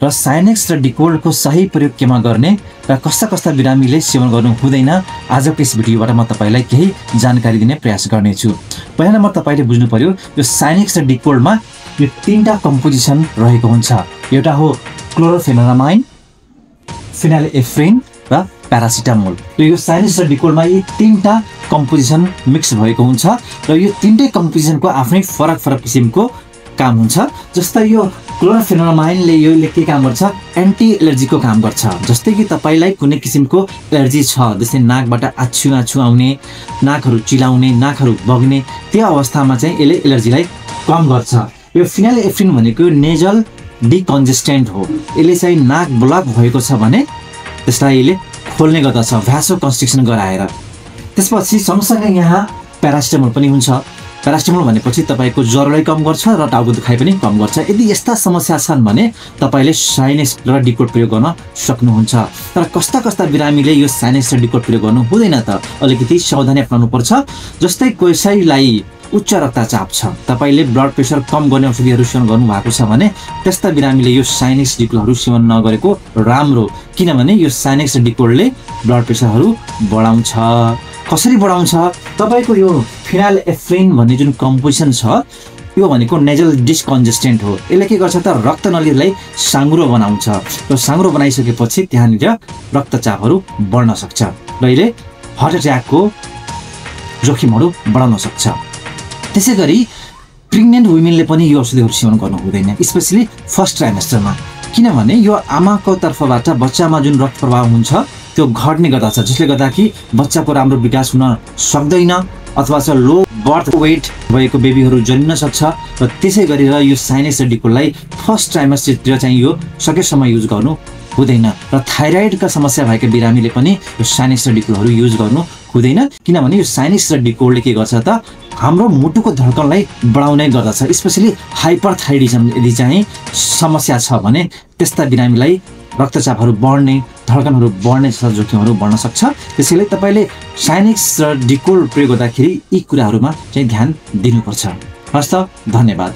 र साइनेक्स र डिकोल्डको सही प्रयोग केमा गर्ने र कस्ता कस्ता बिरामीले सेवन गर्नु हुँदैन आजको यस भिडियोबाट म तपाईलाई केही जानकारी दिने प्रयास गर्नेछु। पहिला नम्बर तपाईले बुझ्नु पर्यो यो साइनेक्स र डिकोल्डमा यो तीनटा कम्पोजिसन रहेको हुन्छ। एउटा हो क्लोरोफेनोरामाइन, फिनाइलएफ्रिन र प्यारासिटामोल। र यो साइनेक्स र डिकोल्डमा यी तीनटा कम्पोजिसन मिक्स भएको हुन्छ र यो तीनटै कम्पोजिसनको आफ्नै फरक फरक किसिमको काम हुन्छ। जस्तै यो क्लोरोफेनोरामाइनले योले के काम गर्छ, एन्टी एलर्जीको काम गर्छ। जस्तै कि तपाईलाई कुनै किसिमको एलर्जी छ, जस्तै नाकबाट आछु आछु आउने, नाकहरू चिलाउने, नाकहरू बग्ने, त्यो अवस्थामा चाहिँ यसले एलर्जीलाई कम गर्छ। यो फिनाइलएफ्रिन भनेको नेजल डिकन्जेस्टेन्ट हो। यसले चाहिँ नाक ब्लक भएको छ भने त्यसलाई यसले खोल्ने गर्दछ भ्यासो कन्स्ट्रिक्सन गराएर। त्यसपछि सँगसँगै यहाँ प्यारासिटामोल पनि हुन्छ। प्यारासिटामोल भनेपछि तपाईको ज्वरोलाई कम गर्छ र टाउको दुखाइ पनि कम गर्छ। यदि यस्ता समस्या छन् भने तपाईले साइनेक्स र डिकोल्ड प्रयोग गर्न सक्नुहुन्छ। तर कस्ता कस्ता बिरामीले यो साइनेक्स र डिकोल्ड प्रयोग गर्नु हुँदैन त अलिकति सावधानी अपनाउनु पर्छ। जस्तै कसैलाई उच्च रक्तचाप छ, तपाईले ब्लड प्रेसर कम गर्ने औषधिहरू सेवन गर्नु भएको छ भने त्यस्ता बिरामीले यो साइनेक्स डिकोल्डहरू सेवन नगरेको राम्रो, किनभने यो साइनेक्स र डिकोल्डले ब्लड प्रेसरहरू बढाउँछ। कसरी बढाउँछ? तपाईको यो फिनाइलएफ्रिन भन्ने जुन कम्पोजिसन छ यो भनेको नेजल डिस्कन्जेस्टेन्ट हो। यसले के गर्छ त रक्तनलीलाई साँघुरो बनाउँछ र साँघुरो बनाइसकेपछि त्यहाँनिर रक्तचापहरू बढ्न सक्छ र यसले हार्ट एट्याकको जोखिमहरू बढाउन सक्छ। त्यसैगरी प्रेग्नेन्ट वुमेनले पनि यो औषधिहरू सेवन गर्नु हुँदैन, स्पेशली फर्स्ट ट्राइमेस्टरमा, किनभने यो आमाको तर्फबाट बच्चामा जुन रक्त प्रवाह हुन्छ त्यो घट्ने गर्दछ, जसले गर्दा कि बच्चाको राम्रो विकास हुन सक्दैन अथवा चाहिँ लो बर्थ वेट भएको बेबीहरू जन्मिन सक्छ। र त्यसै गरेर यो साइनेक्स र डिकोल्डलाई फर्स्ट ट्राइमेस्टरतिर चाहिँ यो सकेसम्म युज गर्नु हुँदैन। र थाइरोइडका समस्या भएका बिरामीले पनि यो साइनेक्स र डिकोल्डहरू युज गर्नु हुँदैन, किनभने यो साइनेक्स र डिकोल्डले के गर्छ त हाम्रो मुटुको धड्कनलाई बढाउने गर्दछ। स्पेशली हाइपरथाइरोइडिज्म यदि चाहिँ समस्या छ भने त्यस्ता बिरामीलाई रक्तचापहरू बढ्ने, धड्कनहरू बढ्ने जस्ता जोखिमहरू बढ्न सक्छ। त्यसैले तपाईले साइनेक्स र डिकोल्ड प्रयोग गर्दाखेरि यी कुराहरूमा चाहिँ ध्यान दिनुपर्छ। हस् त, धन्यवाद।